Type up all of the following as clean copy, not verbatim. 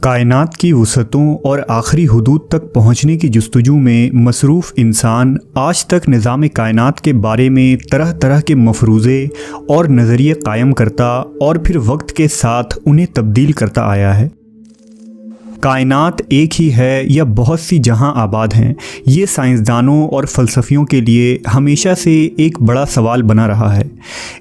کائنات کی وسعتوں اور آخری حدود تک پہنچنے کی جستجو میں مصروف انسان آج تک نظام کائنات کے بارے میں طرح طرح کے مفروضے اور نظریے قائم کرتا اور پھر وقت کے ساتھ انہیں تبدیل کرتا آیا ہے۔ کائنات ایک ہی ہے یا بہت سی جہاں آباد ہیں، یہ سائنسدانوں اور فلسفیوں کے لیے ہمیشہ سے ایک بڑا سوال بنا رہا ہے۔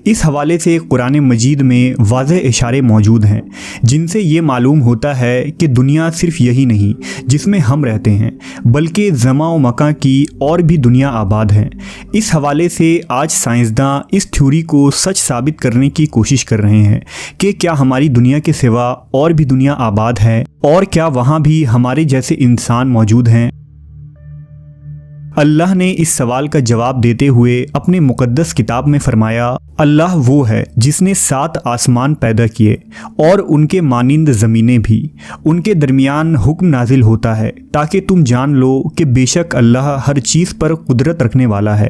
اس حوالے سے قرآن مجید میں واضح اشارے موجود ہیں جن سے یہ معلوم ہوتا ہے کہ دنیا صرف یہی نہیں جس میں ہم رہتے ہیں، بلکہ زمان و مکان کی اور بھی دنیا آباد ہیں۔ اس حوالے سے آج سائنسداں اس تھیوری کو سچ ثابت کرنے کی کوشش کر رہے ہیں کہ کیا ہماری دنیا کے سوا اور بھی دنیا آباد ہے، اور کیا وہاں بھی ہمارے جیسے انسان موجود ہیں۔ اللہ نے اس سوال کا جواب دیتے ہوئے اپنے مقدس کتاب میں فرمایا، اللہ وہ ہے جس نے 7 آسمان پیدا کیے اور ان کے مانند زمینیں بھی، ان کے درمیان حکم نازل ہوتا ہے تاکہ تم جان لو کہ بے شک اللہ ہر چیز پر قدرت رکھنے والا ہے۔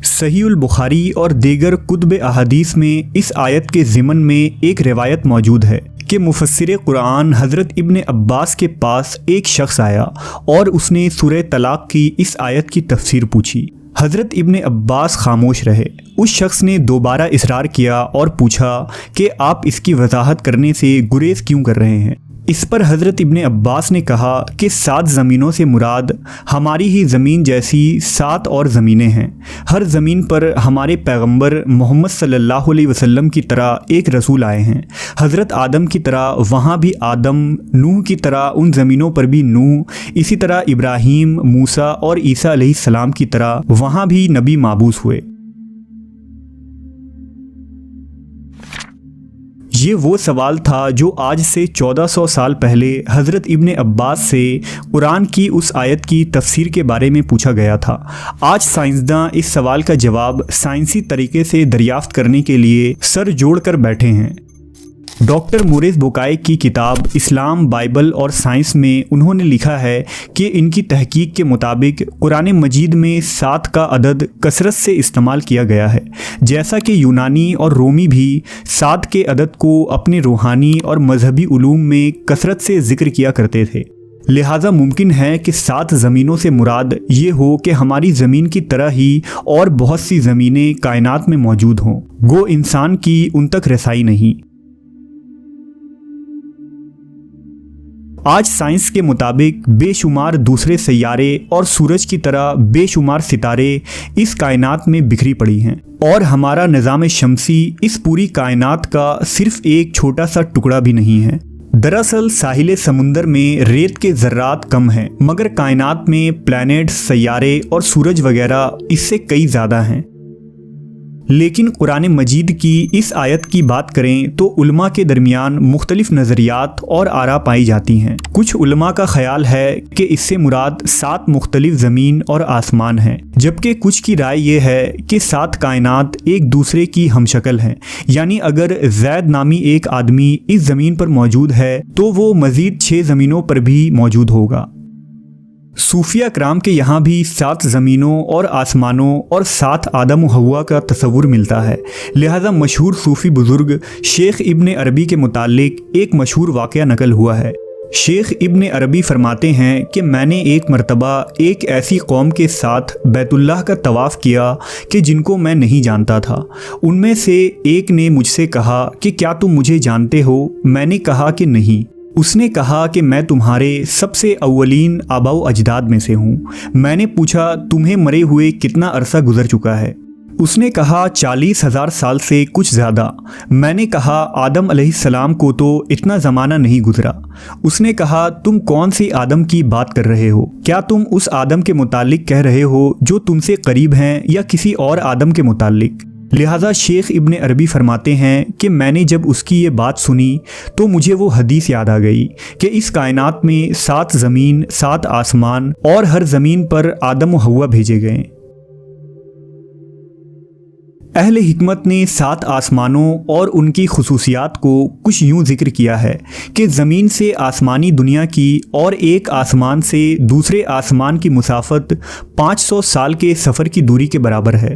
صحیح البخاری اور دیگر کتب احادیث میں اس آیت کے ضمن میں ایک روایت موجود ہے کہ مفسر قرآن حضرت ابن عباس کے پاس ایک شخص آیا اور اس نے سورہ طلاق کی اس آیت کی تفسیر پوچھی۔ حضرت ابن عباس خاموش رہے۔ اس شخص نے دوبارہ اصرار کیا اور پوچھا کہ آپ اس کی وضاحت کرنے سے گریز کیوں کر رہے ہیں؟ اس پر حضرت ابن عباس نے کہا کہ 7 زمینوں سے مراد ہماری ہی زمین جیسی 7 اور زمینیں ہیں۔ ہر زمین پر ہمارے پیغمبر محمد صلی اللہ علیہ وسلم کی طرح ایک رسول آئے ہیں۔ حضرت آدم کی طرح وہاں بھی آدم، نوح کی طرح ان زمینوں پر بھی نوح، اسی طرح ابراہیم، موسیٰ اور عیسیٰ علیہ السلام کی طرح وہاں بھی نبی مابعوث ہوئے۔ یہ وہ سوال تھا جو آج سے 1400 سال پہلے حضرت ابن عباس سے قرآن کی اس آیت کی تفسیر کے بارے میں پوچھا گیا تھا۔ آج سائنسداں اس سوال کا جواب سائنسی طریقے سے دریافت کرنے کے لیے سر جوڑ کر بیٹھے ہیں۔ ڈاکٹر موریس بوکائے کی کتاب اسلام، بائبل اور سائنس میں انہوں نے لکھا ہے کہ ان کی تحقیق کے مطابق قرآن مجید میں 7 کا عدد کثرت سے استعمال کیا گیا ہے، جیسا کہ یونانی اور رومی بھی 7 کے عدد کو اپنے روحانی اور مذہبی علوم میں کثرت سے ذکر کیا کرتے تھے۔ لہٰذا ممکن ہے کہ 7 زمینوں سے مراد یہ ہو کہ ہماری زمین کی طرح ہی اور بہت سی زمینیں کائنات میں موجود ہوں، گو انسان کی ان تک رسائی نہیں۔ آج سائنس کے مطابق بے شمار دوسرے سیارے اور سورج کی طرح بے شمار ستارے اس کائنات میں بکھری پڑی ہیں، اور ہمارا نظام شمسی اس پوری کائنات کا صرف ایک چھوٹا سا ٹکڑا بھی نہیں ہے۔ دراصل ساحل سمندر میں ریت کے ذرات کم ہیں، مگر کائنات میں پلانٹس، سیارے اور سورج وغیرہ اس سے کئی زیادہ ہیں۔ لیکن قرآن مجید کی اس آیت کی بات کریں تو علماء کے درمیان مختلف نظریات اور آراء پائی جاتی ہیں۔ کچھ علماء کا خیال ہے کہ اس سے مراد 7 مختلف زمین اور آسمان ہیں، جبکہ کچھ کی رائے یہ ہے کہ 7 کائنات ایک دوسرے کی ہم شکل ہیں، یعنی اگر زید نامی ایک آدمی اس زمین پر موجود ہے تو وہ مزید 6 زمینوں پر بھی موجود ہوگا۔ صوفیہ کرام کے یہاں بھی 7 زمینوں اور آسمانوں اور 7 آدم و حوا کا تصور ملتا ہے۔ لہذا مشہور صوفی بزرگ شیخ ابن عربی کے متعلق ایک مشہور واقعہ نقل ہوا ہے۔ شیخ ابن عربی فرماتے ہیں کہ میں نے ایک مرتبہ ایک ایسی قوم کے ساتھ بیت اللہ کا طواف کیا کہ جن کو میں نہیں جانتا تھا۔ ان میں سے ایک نے مجھ سے کہا کہ کیا تم مجھے جانتے ہو؟ میں نے کہا کہ نہیں۔ اس نے کہا کہ میں تمہارے سب سے اولین آباء و اجداد میں سے ہوں۔ میں نے پوچھا تمہیں مرے ہوئے کتنا عرصہ گزر چکا ہے؟ اس نے کہا 40,000 سال سے کچھ زیادہ۔ میں نے کہا آدم علیہ السلام کو تو اتنا زمانہ نہیں گزرا۔ اس نے کہا تم کون سی آدم کی بات کر رہے ہو؟ کیا تم اس آدم کے متعلق کہہ رہے ہو جو تم سے قریب ہیں یا کسی اور آدم کے متعلق؟ لہٰذا شیخ ابن عربی فرماتے ہیں کہ میں نے جب اس کی یہ بات سنی تو مجھے وہ حدیث یاد آ گئی کہ اس کائنات میں 7 زمین، 7 آسمان اور ہر زمین پر آدم و حوا بھیجے گئے۔ اہل حکمت نے 7 آسمانوں اور ان کی خصوصیات کو کچھ یوں ذکر کیا ہے کہ زمین سے آسمانی دنیا کی اور ایک آسمان سے دوسرے آسمان کی مسافت 500 سال کے سفر کی دوری کے برابر ہے،